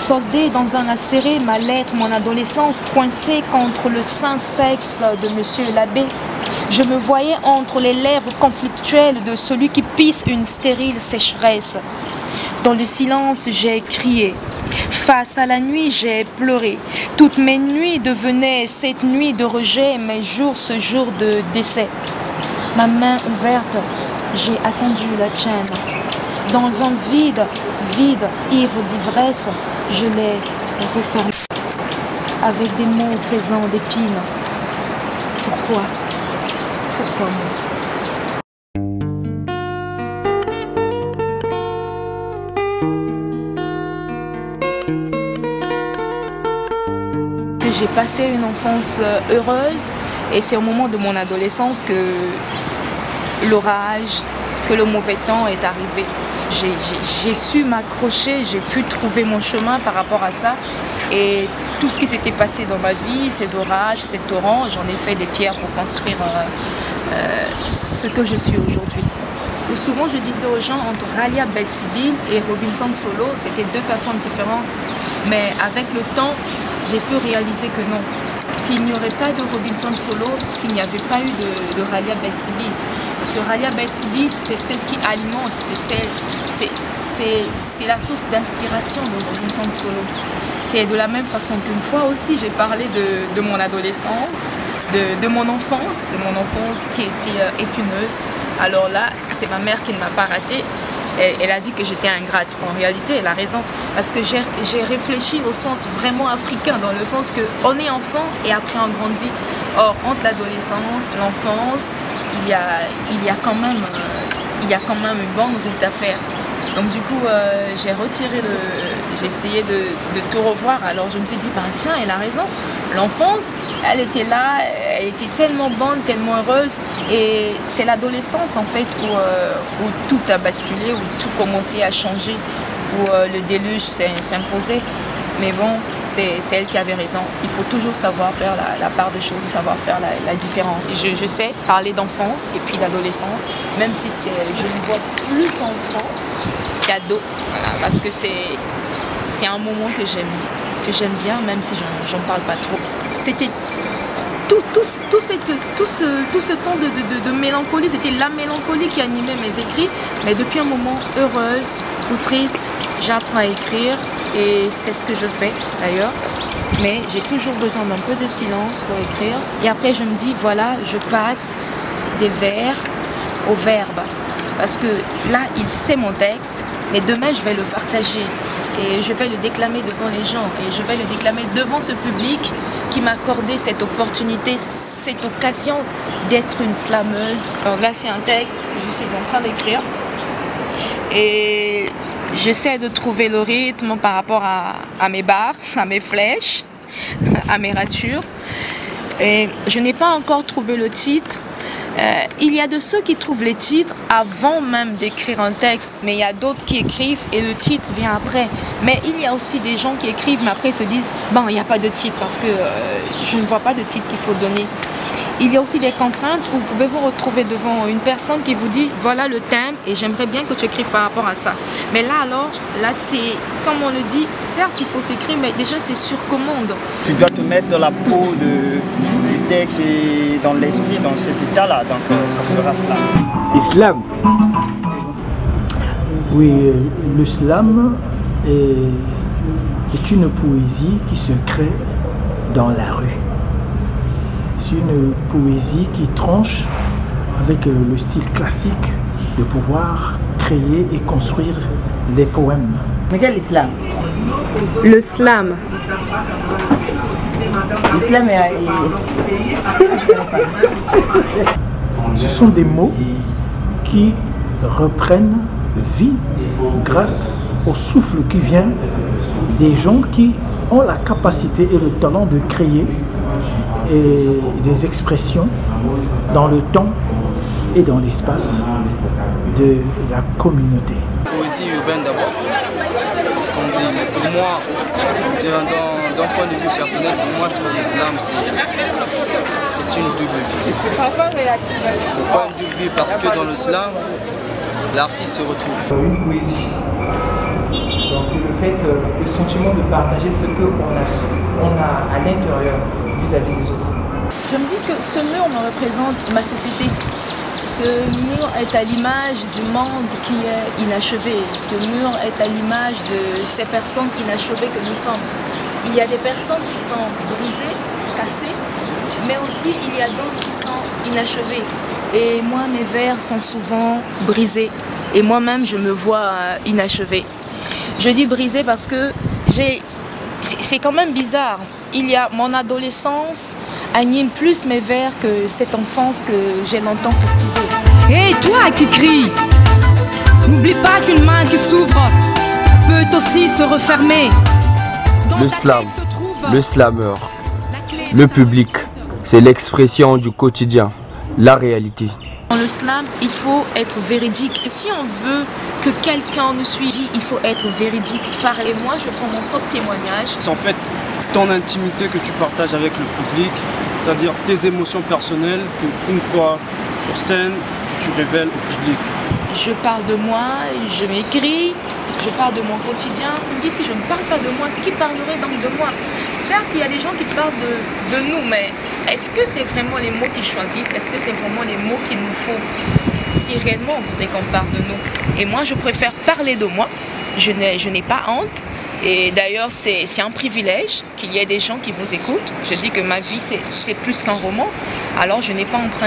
soldé dans un acéré ma lettre, mon adolescence coincée contre le saint sexe de monsieur l'abbé. Je me voyais entre les lèvres conflictuelles de celui qui pisse une stérile sécheresse. Dans le silence, j'ai crié. Face à la nuit, j'ai pleuré. Toutes mes nuits devenaient cette nuit de rejet, mes jours ce jour de décès. Ma main ouverte, j'ai attendu la tienne. Dans un vide, ivre d'ivresse, je l'ai refermé avec des mots pesants d'épines. Pourquoi? Pourquoi moi? J'ai passé une enfance heureuse et c'est au moment de mon adolescence que l'orage, que le mauvais temps est arrivé. J'ai su m'accrocher, j'ai pu trouver mon chemin par rapport à ça et tout ce qui s'était passé dans ma vie, ces orages, ces torrents, j'en ai fait des pierres pour construire ce que je suis aujourd'hui. Souvent je disais aux gens entre Ralia Bel-Sibyl et Robinson Solo, c'était deux personnes différentes, mais avec le temps, j'ai pu réaliser que non, qu'il n'y aurait pas de Robinson Solo s'il n'y avait pas eu de Ralia Bel-Sibyl. Parce que Ralia Bel-Sibyl, c'est celle qui alimente, c'est la source d'inspiration de Robinson Solo. C'est de la même façon qu'une fois aussi, j'ai parlé de mon adolescence, de mon enfance qui était épineuse. Alors là, c'est ma mère qui ne m'a pas ratée. Elle a dit que j'étais ingrate. En réalité, elle a raison. Parce que j'ai réfléchi au sens vraiment africain, dans le sens qu'on est enfant et après on grandit. Or, entre l'adolescence, l'enfance, il y a quand même une bonne route à faire. Donc du coup, j'ai essayé de tout revoir. Alors je me suis dit, ben tiens, elle a raison. L'enfance, elle était là, elle était tellement bonne, tellement heureuse. Et c'est l'adolescence en fait où tout a basculé, où tout commençait à changer, où le déluge s'imposait. Mais bon, c'est elle qui avait raison. Il faut toujours savoir faire la part des choses, savoir faire la différence. Je sais parler d'enfance et puis d'adolescence, même si je me vois plus enfant qu'ado, voilà, parce que c'est un moment que j'aime bien, même si j'en parle pas trop. C'était tout ce temps de mélancolie, c'était la mélancolie qui animait mes écrits, mais depuis un moment heureuse ou triste, j'apprends à écrire. Et c'est ce que je fais d'ailleurs, mais j'ai toujours besoin d'un peu de silence pour écrire. Et après je me dis, voilà, je passe des vers au verbe. Parce que là, il sait mon texte, mais demain je vais le partager. Et je vais le déclamer devant les gens. Et je vais le déclamer devant ce public qui m'a accordé cette opportunité, cette occasion d'être une slameuse. Alors là, c'est un texte que je suis en train d'écrire. Et j'essaie de trouver le rythme par rapport à mes barres, à mes flèches, à mes ratures. Et je n'ai pas encore trouvé le titre. Il y a de ceux qui trouvent les titres avant même d'écrire un texte, mais il y a d'autres qui écrivent et le titre vient après. Mais il y a aussi des gens qui écrivent, mais après se disent « bon, il n'y a pas de titre parce que je ne vois pas de titre qu'il faut donner ». Il y a aussi des contraintes où vous pouvez vous retrouver devant une personne qui vous dit voilà le thème et j'aimerais bien que tu écrives par rapport à ça. Mais là alors, là c'est, comme on le dit, certes il faut s'écrire mais déjà c'est sur commande. Tu dois te mettre dans la peau du texte et dans l'esprit, dans cet état-là, donc ça fera cela. Islam. Oui, le slam est une poésie qui se crée dans la rue. C'est une poésie qui tranche avec le style classique de pouvoir créer et construire des poèmes. Mais quel islam? Le slam. L'islam est... Ce sont des mots qui reprennent vie grâce au souffle qui vient des gens qui ont la capacité et le talent de créer et des expressions dans le temps et dans l'espace de la communauté. Poésie urbaine d'abord, parce qu'on dit, mais pour moi, d'un point de vue personnel, pour moi je trouve que l'islam c'est une double vie. Pas une double vie parce que dans l'islam, l'artiste se retrouve. Une poésie, dans c'est le fait que le sentiment de partager ce qu'on a à l'intérieur vis-à-vis des autres. Je me dis que ce mur me représente ma société. Ce mur est à l'image du monde qui est inachevé. Ce mur est à l'image de ces personnes inachevées que nous sommes. Il y a des personnes qui sont brisées, cassées, mais aussi il y a d'autres qui sont inachevées. Et moi, mes vers sont souvent brisés. Et moi-même, je me vois inachevée. Je dis brisée parce que c'est quand même bizarre. Mon adolescence anime plus mes vers que cette enfance que j'ai longtemps courtisée. Hé, toi qui cries, n'oublie pas qu'une main qui s'ouvre peut aussi se refermer. Le slam, le slammer, le public, c'est l'expression du quotidien, la réalité. Dans le slam, il faut être véridique. Et si on veut que quelqu'un nous suive, il faut être véridique. Et moi, je prends mon propre témoignage. C'est en fait ton intimité que tu partages avec le public, c'est-à-dire tes émotions personnelles qu'une fois sur scène, tu révèles au public. Je parle de moi, je m'écris, je parle de mon quotidien. Je me dis, si je ne parle pas de moi, qui parlerait donc de moi? Certes, il y a des gens qui parlent de nous, mais est-ce que c'est vraiment les mots qu'ils choisissent? Est-ce que c'est vraiment les mots qu'il nous faut si réellement on voudrait qu'on parle de nous? Et moi, je préfère parler de moi. Je n'ai pas honte. Et d'ailleurs, c'est un privilège qu'il y ait des gens qui vous écoutent. Je dis que ma vie, c'est plus qu'un roman. Alors, je n'ai pas emprunté